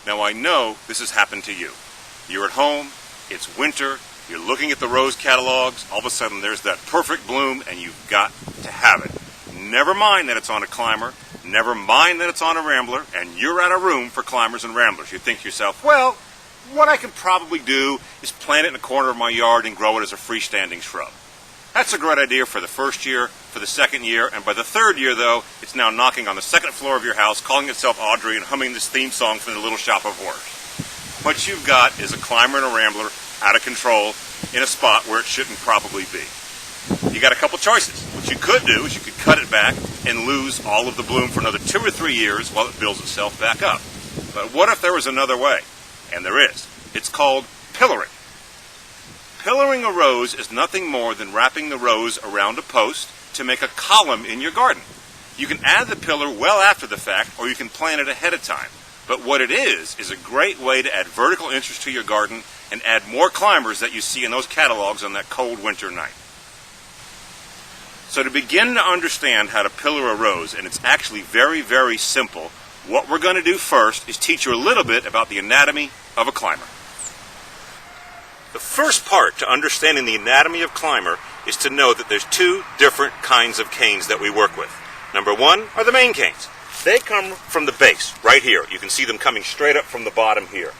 Now I know this has happened to you. You're at home, it's winter, you're looking at the rose catalogs, all of a sudden there's that perfect bloom and you've got to have it. Never mind that it's on a climber, never mind that it's on a rambler, and you're out of room for climbers and ramblers. You think to yourself, well, what I could probably do is plant it in a corner of my yard and grow it as a freestanding shrub. That's a great idea for the first year, for the second year, and by the third year, though, it's now knocking on the second floor of your house, calling itself Audrey, and humming this theme song from the Little Shop of Horrors. What you've got is a climber and a rambler out of control in a spot where it shouldn't probably be. You got a couple choices. What you could do is you could cut it back and lose all of the bloom for another 2 or 3 years while it builds itself back up. But what if there was another way? And there is. It's called pillaring. Pillaring a rose is nothing more than wrapping the rose around a post to make a column in your garden. You can add the pillar well after the fact, or you can plant it ahead of time. But what it is a great way to add vertical interest to your garden and add more climbers that you see in those catalogs on that cold winter night. So to begin to understand how to pillar a rose, and it's actually very, very simple, what we're going to do first is teach you a little bit about the anatomy of a climber. The first part to understanding the anatomy of climber is to know that there's 2 different kinds of canes that we work with. Number 1 are the main canes. They come from the base, right here. You can see them coming straight up from the bottom here.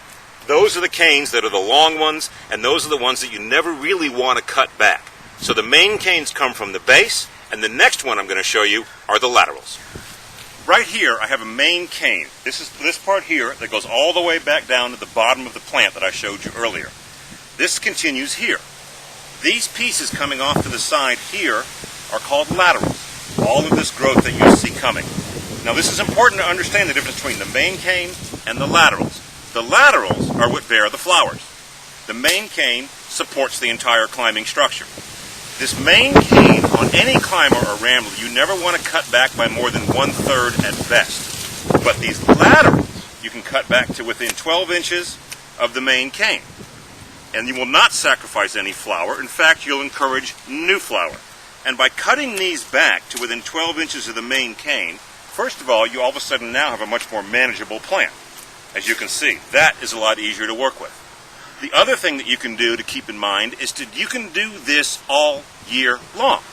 Those are the canes that are the long ones, and those are the ones that you never really want to cut back. So the main canes come from the base, and the next one I'm going to show you are the laterals. Right here I have a main cane. This is this part here that goes all the way back down to the bottom of the plant that I showed you earlier. This continues here. These pieces coming off to the side here are called laterals. All of this growth that you see coming. Now this is important to understand the difference between the main cane and the laterals. The laterals are what bear the flowers. The main cane supports the entire climbing structure. This main cane on any climber or rambler, you never want to cut back by more than 1/3 at best. But these laterals, you can cut back to within 12 inches of the main cane. And you will not sacrifice any flower. In fact, you'll encourage new flower. And by cutting these back to within 12 inches of the main cane, first of all, you all of a sudden now have a much more manageable plant. As you can see, that is a lot easier to work with. The other thing that you can do to keep in mind is you can do this all year long.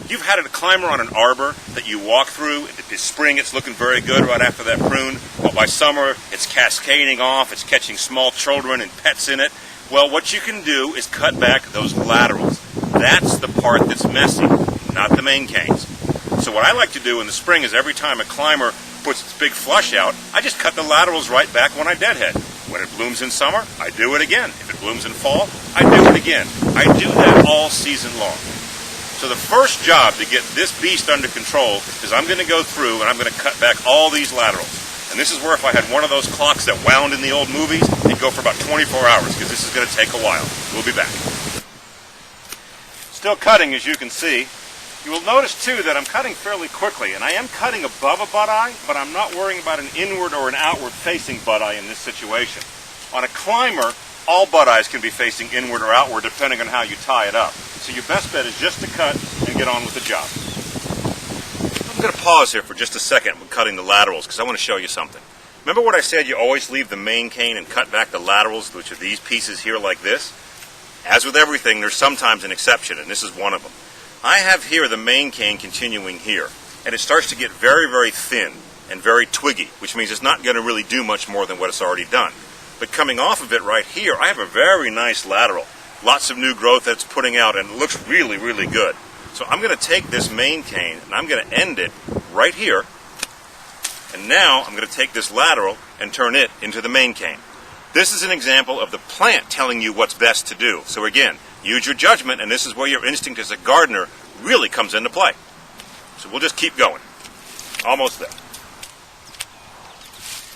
You've had a climber on an arbor that you walk through. In spring, it's looking very good right after that prune. But by summer, it's cascading off. It's catching small children and pets in it. Well, what you can do is cut back those laterals. That's the part that's messy, not the main canes. So what I like to do in the spring is every time a climber puts its big flush out, I just cut the laterals right back when I deadhead. When it blooms in summer, I do it again. If it blooms in fall, I do it again. I do that all season long. So the first job to get this beast under control is I'm going to go through and I'm going to cut back all these laterals. And this is where if I had one of those clocks that wound in the old movies, it'd go for about 24 hours because this is going to take a while. We'll be back. Still cutting, as you can see. You will notice, too, that I'm cutting fairly quickly, and I am cutting above a butt eye, but I'm not worrying about an inward or an outward-facing butt eye in this situation. On a climber, all butt eyes can be facing inward or outward, depending on how you tie it up. So your best bet is just to cut and get on with the job. I'm going to pause here for just a second when cutting the laterals, because I want to show you something. Remember what I said, you always leave the main cane and cut back the laterals, which are these pieces here like this? As with everything, there's sometimes an exception, and this is one of them. I have here the main cane continuing here, and it starts to get very, very thin and very twiggy, which means it's not going to really do much more than what it's already done. But coming off of it right here, I have a very nice lateral. Lots of new growth that's putting out, and it looks really, really good. So I'm going to take this main cane, and I'm going to end it right here, and now I'm going to take this lateral and turn it into the main cane. This is an example of the plant telling you what's best to do. So again, use your judgment, and this is where your instinct as a gardener really comes into play. So we'll just keep going. Almost there.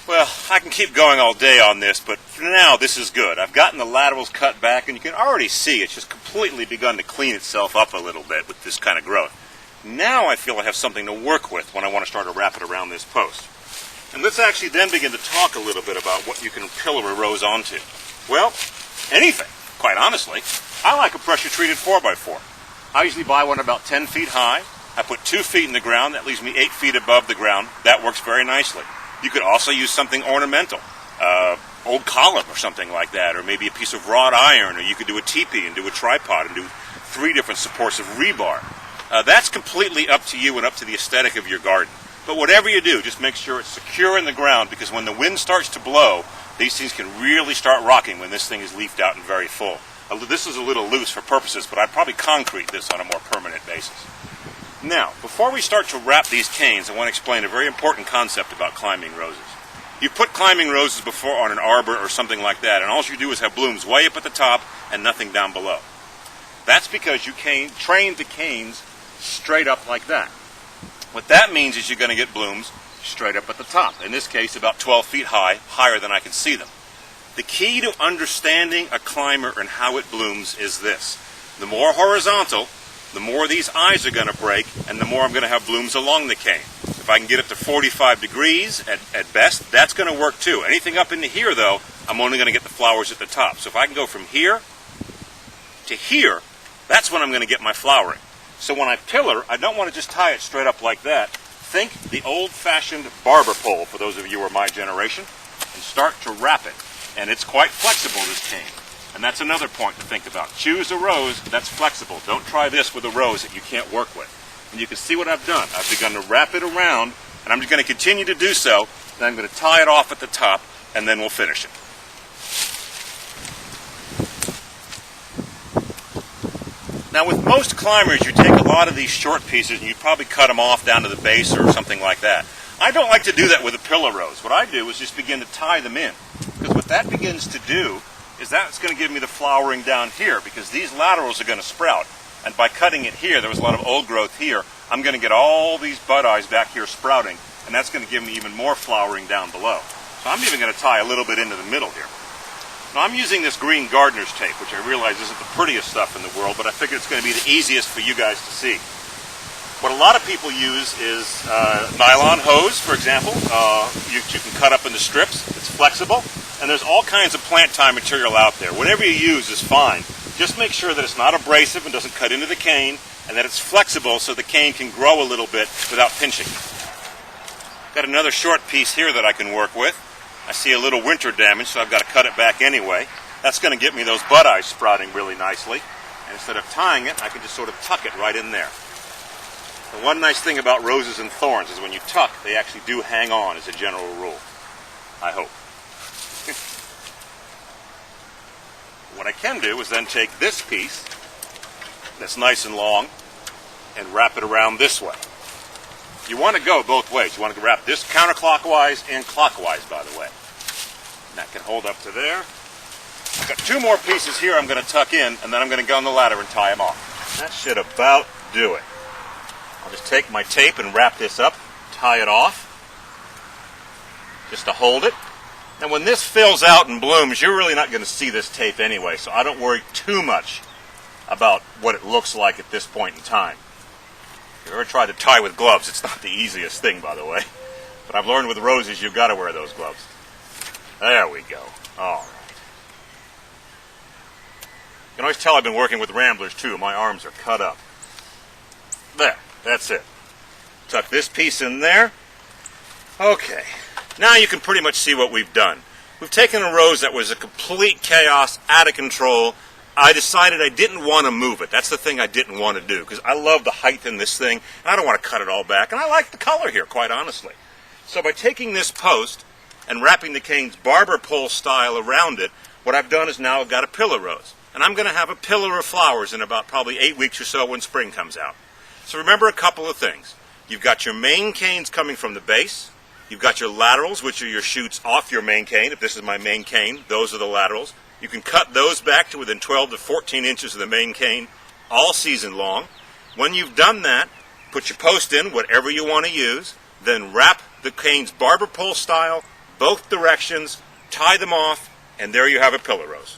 Well, I can keep going all day on this, but for now this is good. I've gotten the laterals cut back, and you can already see it's just completely begun to clean itself up a little bit with this kind of growth. Now I feel I have something to work with when I want to start to wrap it around this post. And let's actually then begin to talk a little bit about what you can pillar a rose onto. Well, anything, quite honestly. I like a pressure-treated 4x4. I usually buy one about 10 feet high. I put 2 feet in the ground. That leaves me 8 feet above the ground. That works very nicely. You could also use something ornamental. old column or something like that, or maybe a piece of wrought iron, or you could do a teepee and do a tripod and do 3 different supports of rebar. That's completely up to you and up to the aesthetic of your garden. But whatever you do, just make sure it's secure in the ground, because when the wind starts to blow, these things can really start rocking when this thing is leafed out and very full. This is a little loose for purposes, but I'd probably concrete this on a more permanent basis. Now, before we start to wrap these canes, I want to explain a very important concept about climbing roses. You put climbing roses before on an arbor or something like that, and all you do is have blooms way up at the top and nothing down below. That's because you trained the canes straight up like that. What that means is you're going to get blooms straight up at the top. In this case, about 12 feet high, higher than I can see them. The key to understanding a climber and how it blooms is this. The more horizontal, the more these eyes are going to break, and the more I'm going to have blooms along the cane. If I can get up to 45 degrees at best, that's going to work too. Anything up into here, though, I'm only going to get the flowers at the top. So if I can go from here to here, that's when I'm going to get my flowering. So when I pillar, I don't want to just tie it straight up like that. Think the old-fashioned barber pole, for those of you who are my generation, and start to wrap it. And it's quite flexible, this cane. And that's another point to think about. Choose a rose that's flexible. Don't try this with a rose that you can't work with. And you can see what I've done. I've begun to wrap it around, and I'm just going to continue to do so. Then I'm going to tie it off at the top, and then we'll finish it. Now, with most climbers, you take a lot of these short pieces, and you probably cut them off down to the base or something like that. I don't like to do that with a pillar rose. What I do is just begin to tie them in. Because what that begins to do is that's going to give me the flowering down here, because these laterals are going to sprout. And by cutting it here, there was a lot of old growth here, I'm going to get all these bud eyes back here sprouting, and that's going to give me even more flowering down below. So I'm even going to tie a little bit into the middle here. Now, I'm using this green gardener's tape, which I realize isn't the prettiest stuff in the world, but I figured it's going to be the easiest for you guys to see. What a lot of people use is nylon hose, for example. You can cut up into strips. It's flexible. And there's all kinds of plant tie material out there. Whatever you use is fine. Just make sure that it's not abrasive and doesn't cut into the cane, and that it's flexible so the cane can grow a little bit without pinching. Got another short piece here that I can work with. I see a little winter damage, so I've got to cut it back anyway. That's going to get me those bud eyes sprouting really nicely. And instead of tying it, I can just sort of tuck it right in there. The one nice thing about roses and thorns is when you tuck, they actually do hang on as a general rule. I hope. What I can do is then take this piece that's nice and long and wrap it around this way. You want to go both ways. You want to wrap this counterclockwise and clockwise, by the way. And that can hold up to there. I've got 2 more pieces here I'm going to tuck in, and then I'm going to go on the ladder and tie them off. That should about do it. I'll just take my tape and wrap this up, tie it off, just to hold it. And when this fills out and blooms, you're really not going to see this tape anyway, so I don't worry too much about what it looks like at this point in time. If you ever try to tie with gloves, it's not the easiest thing, by the way. But I've learned with roses, you've got to wear those gloves. There we go. All right. You can always tell I've been working with ramblers, too. My arms are cut up. There. That's it. Tuck this piece in there. Okay. Now you can pretty much see what we've done. We've taken a rose that was a complete chaos, out of control. I decided I didn't want to move it. That's the thing I didn't want to do, because I love the height in this thing, and I don't want to cut it all back, and I like the color here, quite honestly. So by taking this post and wrapping the cane's barber pole style around it, what I've done is now I've got a pillar rose. And I'm going to have a pillar of flowers in about probably 8 weeks or so when spring comes out. So remember a couple of things. You've got your main canes coming from the base. You've got your laterals, which are your shoots off your main cane. If this is my main cane, those are the laterals. You can cut those back to within 12 to 14 inches of the main cane all season long. When you've done that, put your post in, whatever you want to use, then wrap the canes barber pole style, both directions, tie them off, and there you have a pillar rose.